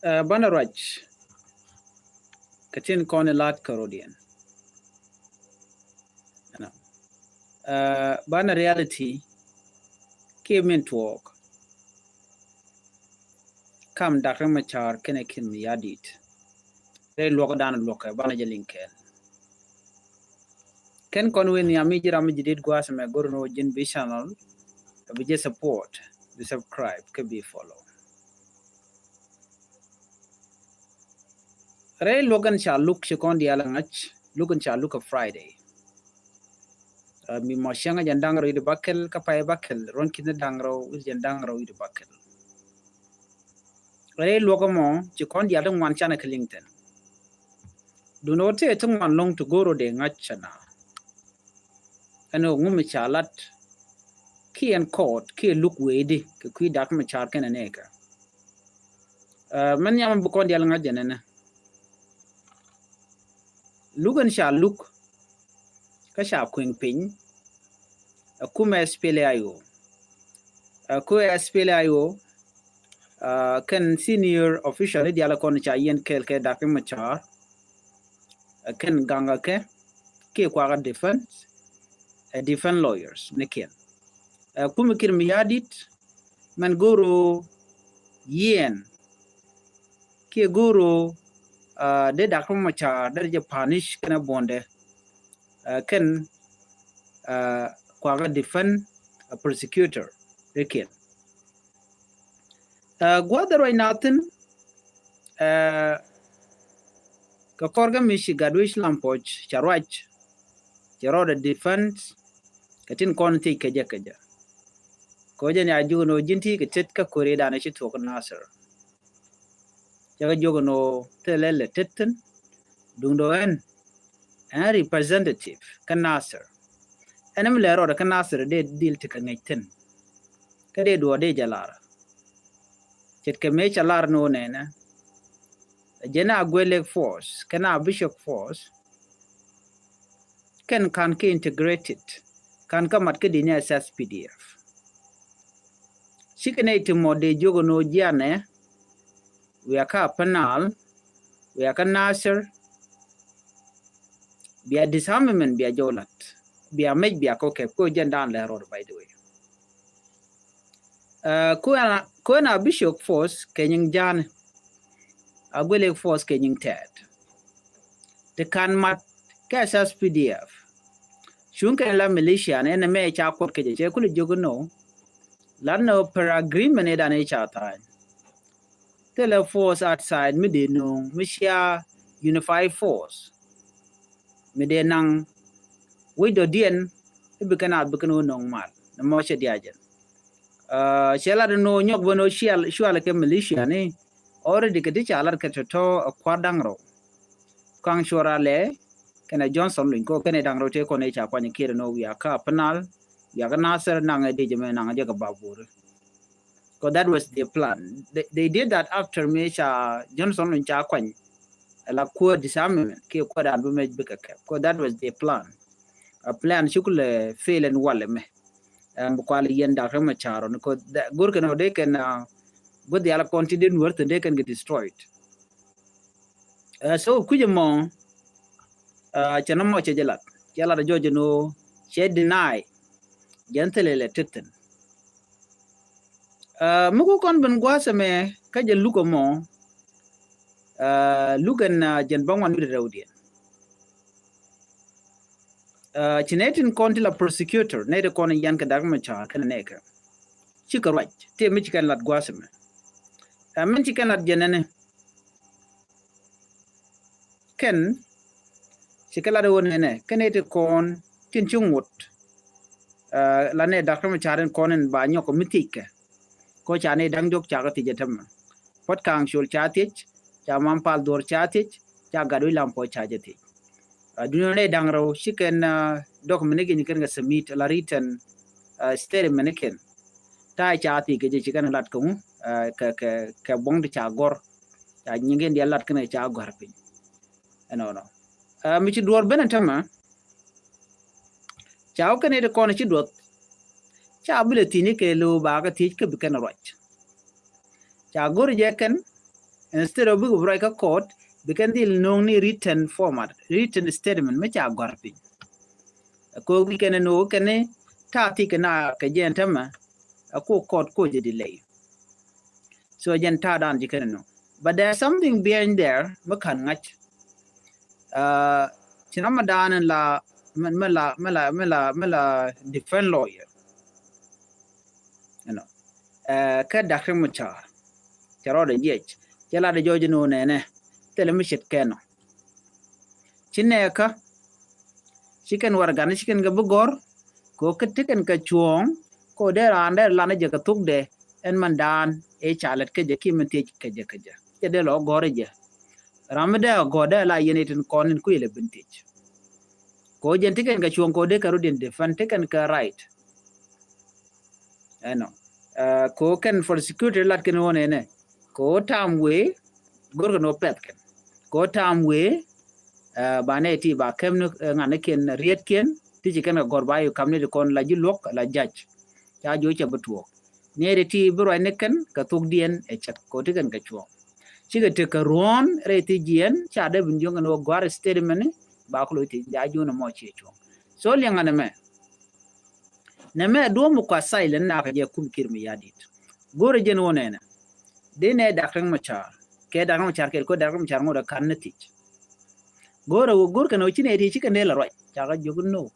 Bana raj katin kone lat karodian. You know. Bana reality came into work. Kam dakra machar kene kin yadit. They look down look bana jalinkel. Ken konwe ni amiji ramiji did guas me gurno jin channel. We just support, we subscribe, can be follow. Ray Logan shall look shikon the alangach, Logan shall look a Friday. Mi moshanga jandangro i the buckle, kapay buckle, ronkin the dangro, with jandangro i the buckle. Ray Logamo, chikon the other one chana Killington. Do not take someone long to go to the ngachana. And no woman chalat, key and court, key look weighty, key dark macharkan and acre. Many am bukon the alangajan. Logan shall look. Kasha Queen Pin, a Kuma SPLIO. A Kua SPLIO, can senior official, the Alakoncha Yen Kelke Dakim Machar, a Ken Gangake, Kekwaga defense, a defense lawyers, Nikin. A Kumikir Miyadit, Manguru Yen, Ke Guru, de Dakim Machar, that is a punish can a bonde, Ken Kwaga defense, a prosecutor, Nikin. Gwada right nothing. Ka korga mishi gadwish lampoch charwach charoda defense katin konti keja keja koja ni aju no jinti ke tet ka kore da na shi to nasir jaga jogo no telele tetten dung do en representative kan nasir enam lero da kan nasir de deal te kan ngaiten ka de do de jalara tet ke me chalar no nena jena gwele force kana bishop force can ke integrated kan kamat ke dinya SSPDF shikene itimo de jogo no jane we aka panal we aka nasir biya disarmament biya jolat biya mej biya koke ko jendan le road by the way ko na bishop force kenying jan agwele force kenying ted the kan mat ke SSPDF shunke la militia ne me cha kot ke je kulu jogo no lano per agreement e dan e cha time tele force outside mide no mishia unified force mide nang we do dien e bikana bikano no mal na mo che diajen shela no nyok bono shuala ke militia ne already ke chala ke to kwadangro kang shorale kana Johnson linko kene dangro te ko ne cha kwani kire no we aka panal ya kana ser nanga de jeme nanga je ka babur. Because that was their plan. They did that after Misha Johnson and Chakwan, la poor disarmament, because that was their plan. A plan shukule fail and wallame. And Bukwali Yenda Ramachar, because Gurkan they can but the other continent worth and they can get destroyed. So Kujamo Chanamo Chejalat, Jala Jojano, she deny gently titan. Mugu kon ben gwasame kaje luko mo lugan jen bangwan mi rawdien chinetin konti la prosecutor ne de kon yan ka dagma cha kana neka chika right te mi chikan lat gwasame men chikan lat jenene ken chikala de wonene kenete kon tin chungut la ne dagma cha ren konen ba nyoko mitike ko chane dang jok cha ga tijetam pot kang shul chatich cha mampal dor chatich cha gadu lampo chajeti dunone dang ro shiken document ni ken ga submit la written statement ken ta chati ke je chikan lat ko ka bong de cha gor cha nyingen dia lat ken cha gor pin no mi ci dor benen tama cha ko ne de ko ci dot cha bile tini ke lo ba ga ti ke bikan roch cha gor je ken instead of big break a court bekan dil no ni written format written statement me cha gorpi ko we can no kane ta ti kana ka jen tama ko court ko je delay so jen ta dan je kana no but there's something behind there makan ngach Ramadan and la mela defense lawyer, you know. Ka Dr. Muchar, Charo de Jech, Jala de George no nene, telemission keno. Chineka, chicken wargan, chicken gabugor, go katikan kachuong, go there and there lana jakatuk de, and mandan, a charlotte kajakim and take kajakaja. Jadelo gorija. Ramada goda la unit in corn and quilla vintage. Ko jen tiken ka chuon ko de karudin de fan tiken ka right ano ko ken for security lat ken won ene ko tam we gor no pet ken ko tam we ba ne ti ba kem no ngane ken riet ken ti ken gor ba yu kam ne kon la jilok la judge ja jo che betuo ne re ti bro ne ken ka tuk dien e chat ko tiken ka chuon chiga te ka ron re ti jien cha de bin jonga no gwar statement ba ko ti ja jo no mo che chuon so lenga ne me do mu kwa silent na ka je kum kirmi yadit gore jen wonena de ne Dr. Machar ke Dr. Machar ke ko Dr. Machar ngoda kan tich gore gor kan o chine ti chika ne la roi cha ga jogu no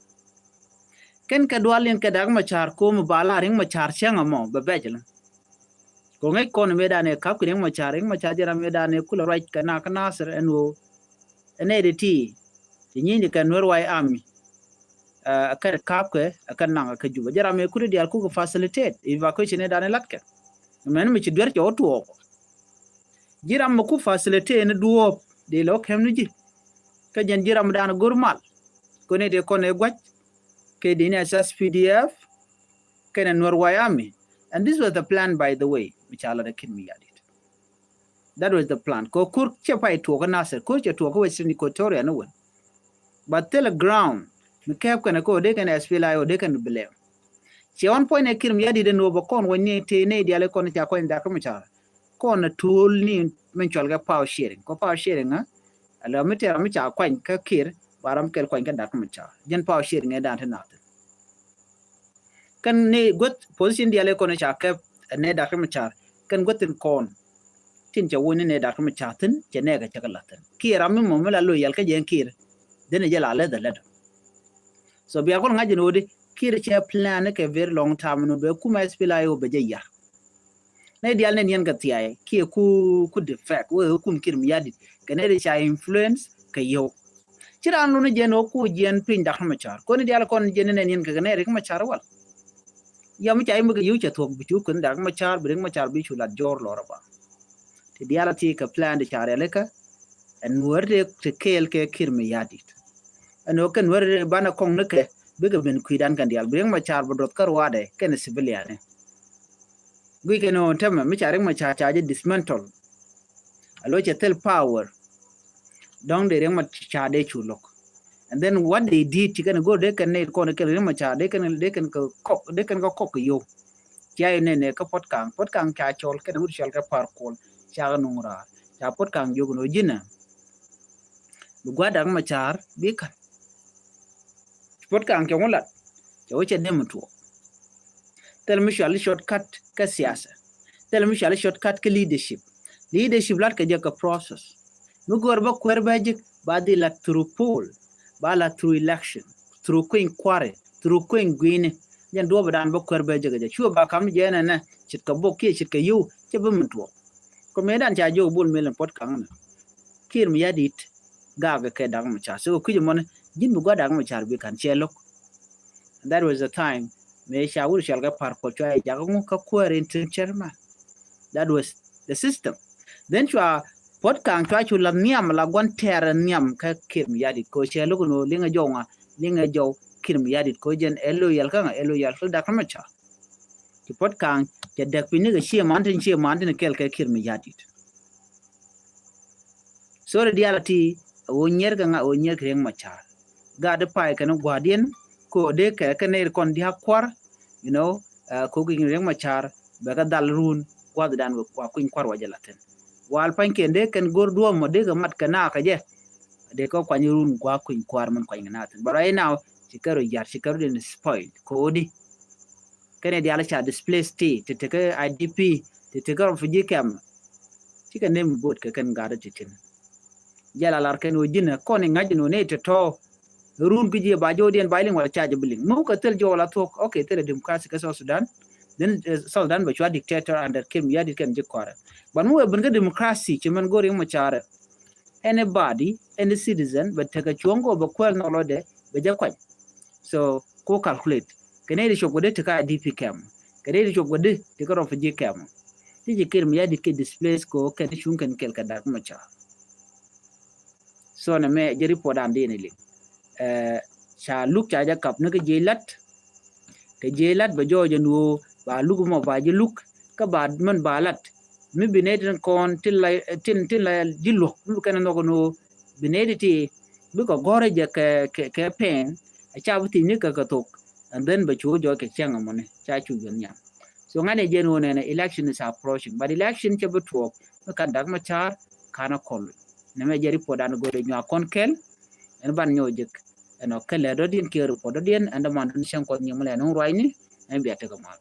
ken ka dwalen ke Dr. Machar ko mu bala ring Machar chenga mo be bejel ko ngai kon me dane ka ku ring Machar jera me dane kula roi kana kana ser enwo ene de ti nyini kan norwai ami akan kapke akan nang ka juba jara me kuri dial ku facilitate evacuation e dane latka men mi ci der ci otu jiram mo ku facilitate ne duop de lo kem ni ji ka jen jiram dana gurmal ko ne de ko ne gwaj ke dine SSPDF ken Norway Army and this was the plan by the way which ala de kin mi yadit that was the plan ko kur che pai to ko nasir ko che to ko western equatoria no won but tell a ground mi kep kana ko de kan SPLI o de kan bele ci on point e kirm yadi de no bo kon woni te ne diale kon ta ko nda ko mi cha kon tool ni men chol ga power sharing ko power sharing ha ala mi te mi cha kwan ka kir baram kel kwan kan da ko mi cha jen power sharing e dan ta na kan ne got position diale kon cha ka ne da ko mi cha kan gotin kon tin cha woni ne da ko mi cha tin je ne ga cha kalaten kira mi mo mala lo yal ka jen kir de ne jala le da le so biya ko ngaji no de kir che plan ke very long time no be kuma SPLI o be ya ne dial ne yen ga tiaye ki ku defect we kum kir mi yadi ke ne de cha influence ke yo ciran lu ne jeno ku jen pin da ma char ko ne dial kon jen ne yen ga ne rek ma char wal ya mi chay mi ga yu cha thok bi chu kun da ma char bi ma char bi chu la jor lo ba te dial ti ka plan de char ele ka en worde te kel ke kir mi yadi ano ken worde bana kong ne ke biga ben kuidan kan dial bring ma char bodot karwade ken civilian gui ken on tema mi charing ma cha je dismantle alo che tel power dong de ma cha de chulok and then what they did chicken go de kan ne ko ne ken ma cha de kan ko yo ya ne ka pot kang cha chol ken ur chol ka par kol cha nungra cha pot kang yo no jina bu gwa dang ma char bi kan pot kang ke ngolat cho che dem to tel mi shal shortcut ka siyasa tel mi shal shortcut ka leadership lat ka je ka process mu gor ba kwer ba je ba di la through poll ba la through election through queen kware through queen gwine jan do ba dan ba kwer ba je chu ba kam je na chit ka bo ki chit ka yu che ba mu to ko me dan cha jo bul melen pot kang na kir mi yadit ga ga ke dang ma cha so ku je mon jin bu ga dang ma char bi kan che lok that was the time me shawur shalga par ko chai jagu ka kwere tin chairman that was the system then chwa pot kan chwa chu la niam la gon ter niam ka kim yadi ko che lu no linga jo kim yadi ko jen elo yal da kama cha ki pot kan je dak pini ga she man tin kel ka kim yadi so reality o nyer kreng ma cha ga de pai kan guardian ko de ka ne kon dia kwar you know ko gi reng machar ba ga dal run kwa dan wa kuin kwar wa jalaten wal pan kende ken gor do mo de ga mat kana ka je de ko kwani run kwa kuin kwar man kwani na but right now sikaro yar sikaro den spoil ko di kene di ala cha display state te ke idp te ke refugee camp sika nem bot ke kan gada titin jala lar ken wajina ko ni ngaji no ne to run ki je ba jodien bailing wala charge billing mo ka tel jola to okay tel democracy ka Sudan then Sudan ba chwa dictator under kim ya dit kan je kwara ban mo ben ga democracy che man gori mo chara anybody any citizen but take a chongo ba kwel no lode be je kwany so ko calculate kene di chogode te ka DP cam kene di chogode te ka refugee cam ti je ker mi ya dit ke displace ko ke di chun kan kel ka dak mo cha so na me jeri podam de ne li cha luk cha ja kap ne ke jelat ba jojo no ba luk mo ba je luk ka ba man balat mi bineten kon tin la jillo lu kan no no binediti bi ko gore je ke pen a cha buti ni ka tok and then ba chu jo ke changa mo ne cha chu yon nya so ngane je no ne election is approaching but election che buto ka dak ma char kana kol ne me jeri podan go de nya kon kel en ban nyo jek eno kele do din ke ro do din and man shen ko nyamle no roi ni en biate ko mal